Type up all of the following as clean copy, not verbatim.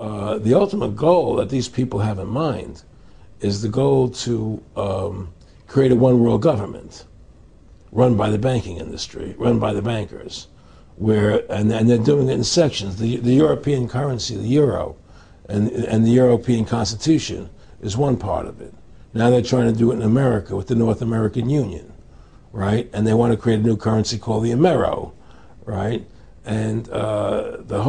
the ultimate goal that these people have in mind is the goal to create a one-world government run by the banking industry, run by the bankers, and they're doing it in sections. The European currency, the euro, and the European Constitution is one part of it. Now they're trying to do it in America with the North American Union, right? And they want to create a new currency called the Amero, right? And the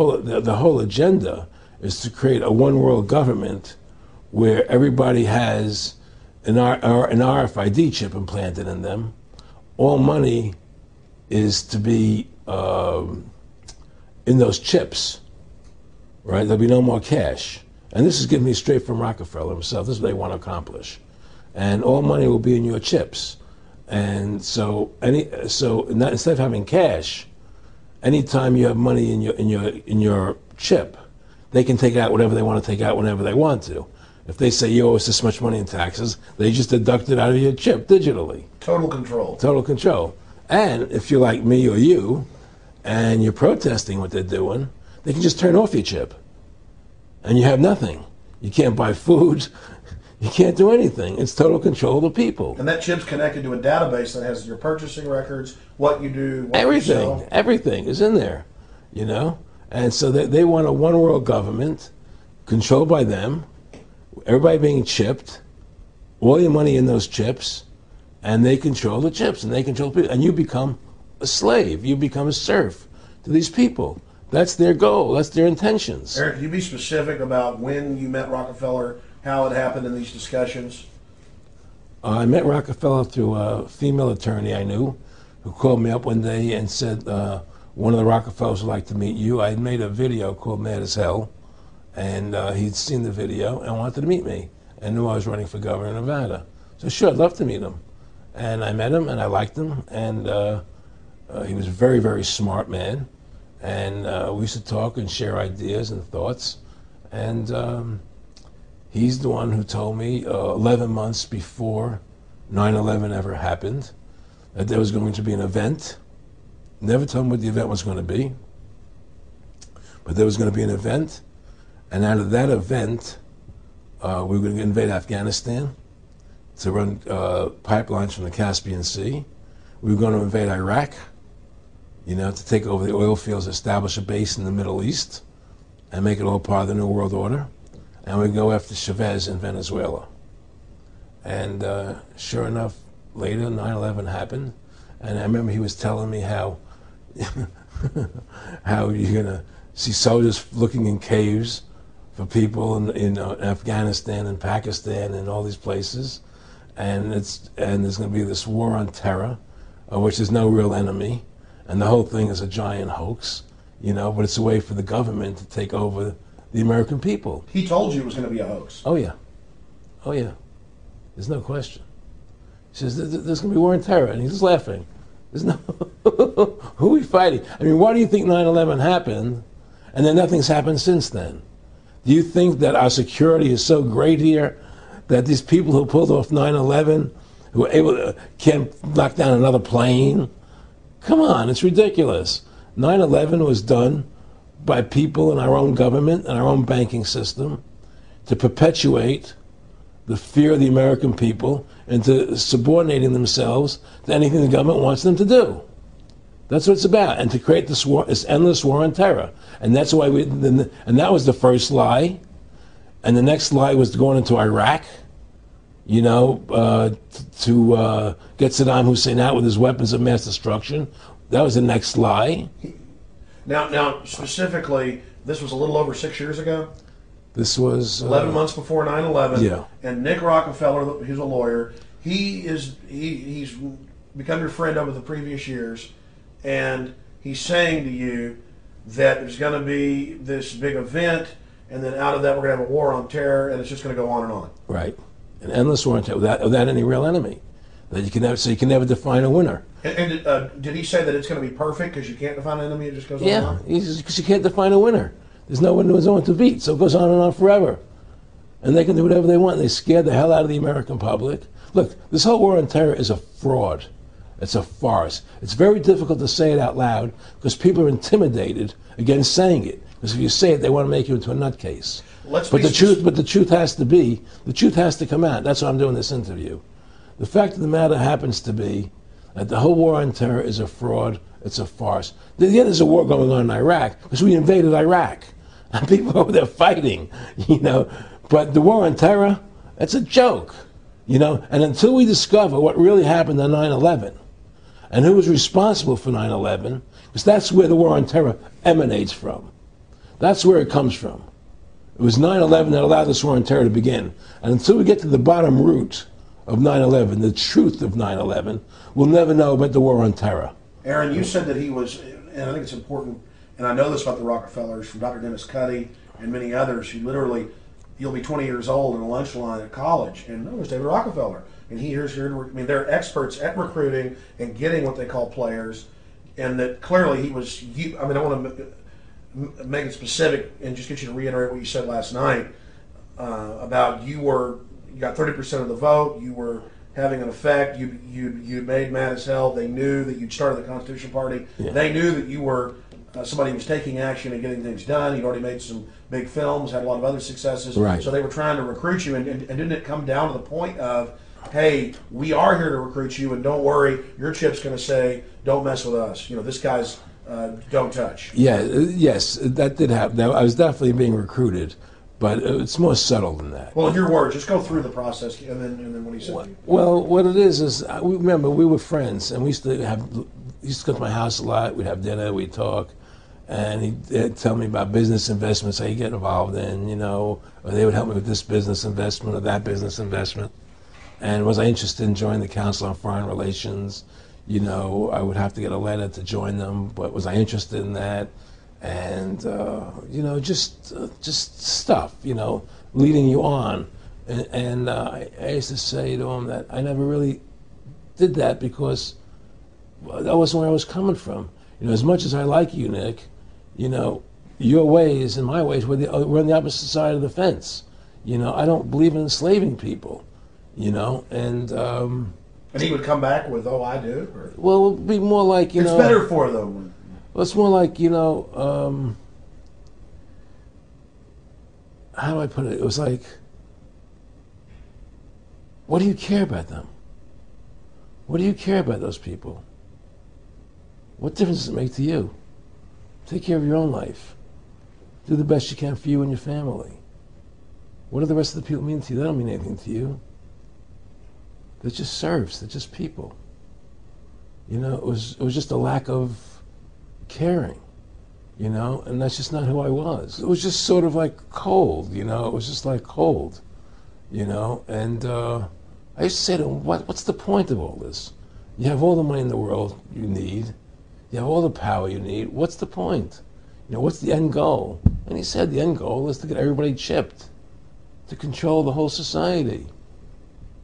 whole agenda is to create a one-world government where everybody has an RFID chip implanted in them. All money is to be in those chips, right? There'll be no more cash. And this is giving me straight from Rockefeller himself. This is what they want to accomplish. And all money will be in your chips. And so instead of having cash, anytime you have money in your chip, they can take out whatever they want to take out whenever they want to. If they say you owe us this much money in taxes, they just deduct it out of your chip digitally. Total control. Total control. And if you're like me or you, and you're protesting what they're doing, they can just turn off your chip. And you have nothing. You can't buy food. You can't do anything. It's total control of the people. And that chip's connected to a database that has your purchasing records, what you do, what everything, you sell. Everything is in there, you know? And so they want a one-world government controlled by them, everybody being chipped, all your money in those chips, and they control the chips, and they control people. And you become a slave. You become a serf to these people. That's their goal. That's their intentions. Eric, can you be specific about when you met Rockefeller, how it happened in these discussions? I met Rockefeller through a female attorney I knew who called me up one day and said, one of the Rockefellers would like to meet you. I had made a video called Mad as Hell, and he'd seen the video and wanted to meet me and knew I was running for governor of Nevada. So sure, I'd love to meet him. And I met him, and I liked him, and he was a very, very smart man. And we used to talk and share ideas and thoughts. And he's the one who told me 11 months before 9/11 ever happened that there was going to be an event. Never told me what the event was going to be, but there was going to be an event. And out of that event, we were going to invade Afghanistan to run pipelines from the Caspian Sea. We were going to invade Iraq, you know, to take over the oil fields, establish a base in the Middle East, and make it all part of the New World Order. And we'd go after Chavez in Venezuela. And sure enough, later 9/11 happened. And I remember he was telling me how how you're going to see soldiers looking in caves for people in Afghanistan and Pakistan and all these places. And there's going to be this war on terror, which is no real enemy. And the whole thing is a giant hoax, you know, but it's a way for the government to take over the American people. He told you it was going to be a hoax. Oh, yeah. Oh, yeah. There's no question. He says, there's going to be war on terror. And he's just laughing. There's no... Who are we fighting? I mean, why do you think 9/11 happened and then nothing's happened since then? Do you think that our security is so great here that these people who pulled off 9/11, who were able to, can't knock down another plane? Come on, it's ridiculous. 9/11 was done by people in our own government and our own banking system to perpetuate the fear of the American people into subordinating themselves to anything the government wants them to do. That's what it's about, and to create this war, this endless war on terror. And that's why and that was the first lie. And the next lie was going into Iraq, you know, to get Saddam Hussein out with his weapons of mass destruction. That was the next lie. Now, specifically, this was a little over 6 years ago. This was 11 months before 9/11. Yeah. And Nick Rockefeller, who's a lawyer, he's become your friend over the previous years, and he's saying to you that there's going to be this big event, and then out of that we're going to have a war on terror, and it's just going to go on and on. Right, an endless war on terror without any real enemy. That you can never, so you can never define a winner. And did he say that it's going to be perfect because you can't define an enemy? It just goes on and on. Yeah, because you can't define a winner. There's no one to beat, so it goes on and on forever. And they can do whatever they want. They scare the hell out of the American public. Look, this whole war on terror is a fraud. It's a farce. It's very difficult to say it out loud because people are intimidated against saying it. Because if you say it, they want to make you into a nutcase. Let's But be the truth has to come out. That's why I'm doing this interview. The fact of the matter happens to be that the whole war on terror is a fraud. It's a farce. Yeah, there's a war going on in Iraq because we invaded Iraq. And people over there fighting, you know. But the war on terror, it's a joke, you know. And until we discover what really happened on 9/11 and who was responsible for 9/11, because that's where the war on terror emanates from. That's where it comes from. It was 9/11 that allowed this war on terror to begin. And until we get to the bottom root of 9/11, the truth of 9/11, we'll never know about the war on terror. Aaron, you said that he was, and I think it's important, and I know this about the Rockefellers from Dr. Dennis Cuddy and many others who literally, you'll be 20 years old in a lunch line at college, and there's David Rockefeller, and here's your, I mean, they're experts at recruiting and getting what they call players, and that clearly he was, I mean, I want to make it specific and just get you to reiterate what you said last night about you got 30% of the vote, you were having an effect, you made mad as hell, they knew that you'd started the Constitution Party, they knew that you were somebody who was taking action and getting things done, you'd already made some big films, had a lot of other successes, right. So they were trying to recruit you, and didn't it come down to the point of, hey, we are here to recruit you, and don't worry, your chip's going to say, don't mess with us, you know, this guy's don't touch. Yeah, yes, that did happen. I was definitely being recruited, but it's more subtle than that. Well, in your words, just go through the process, and then what he said. Well, what it is remember we were friends, and we used to go to my house a lot. We'd have dinner, we'd talk, and he'd tell me about business investments I get involved in, you know, or they would help me with this business investment or that business investment. And was I interested in joining the Council on Foreign Relations? You know, I would have to get a letter to join them, but was I interested in that? And, you know, just stuff, you know, leading you on. And I used to say to him that I never really did that because that wasn't where I was coming from. You know, as much as I like you, Nick, you know, your ways and my ways, we're on the opposite side of the fence. You know, I don't believe in enslaving people, you know, and he would come back with, oh, I do? Or? Well, it would be more like, you know... It's better for them. Well, it's more like, you know, how do I put it? It was like, what do you care about them? What do you care about those people? What difference does it make to you? Take care of your own life. Do the best you can for you and your family. What do the rest of the people mean to you? They don't mean anything to you. They're just serfs. They're just people. You know, it was just a lack of caring, you know, and that's just not who I was. It was just sort of like cold, you know. It was just like cold, you know. And I used to say to him, what's the point of all this? You have all the money in the world you need. You have all the power you need. What's the point? You know, what's the end goal? And he said the end goal is to get everybody chipped, to control the whole society.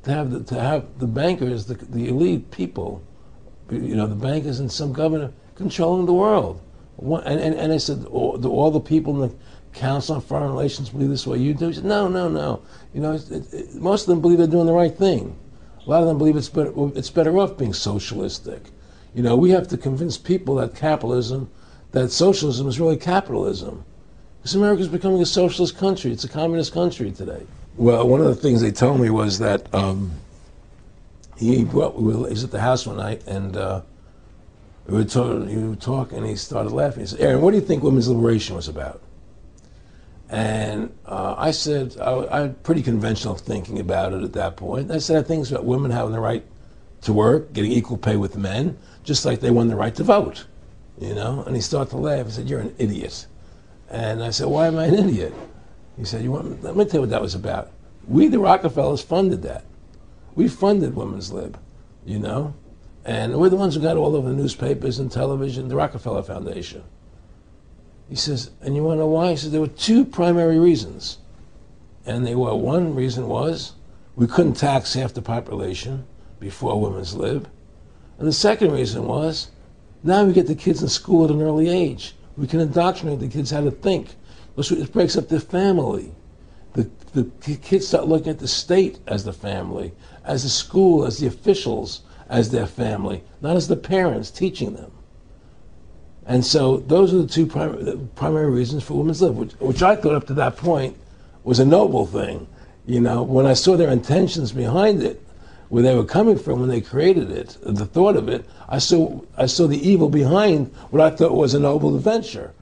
To have the bankers, the elite people, you know, the bankers and some governor controlling the world. And I said, do all the people in the Council on Foreign Relations believe this way you do? He said, no. You know, most of them believe they're doing the right thing. A lot of them believe it's better off being socialistic. You know, we have to convince people that socialism is really capitalism. Because America's becoming a socialist country. It's a communist country today. Well, one of the things they told me was that he was at the house one night, and we were talking, and he started laughing. He said, Aaron, what do you think women's liberation was about? And I said, I had pretty conventional thinking about it at that point. I said, I think it's about women having the right to work, getting equal pay with men, just like they won the right to vote, you know? And he started to laugh. He said, you're an idiot. And I said, why am I an idiot? He said, let me tell you what that was about. We, the Rockefellers, funded that. We funded Women's Lib, you know? And we're the ones who got all over the newspapers and television, the Rockefeller Foundation. He says, and you want to know why? He said, there were two primary reasons. And they were, one reason was we couldn't tax half the population before Women's Lib. And the second reason was, now we get the kids in school at an early age. We can indoctrinate the kids how to think. It breaks up the family. The kids start looking at the state as the family, as the school, as the officials, as their family, not as the parents teaching them. And so those are the two primary reasons for women's lib, which I thought up to that point was a noble thing. You know, when I saw their intentions behind it, where they were coming from when they created it, the thought of it, I saw the evil behind what I thought was a noble adventure.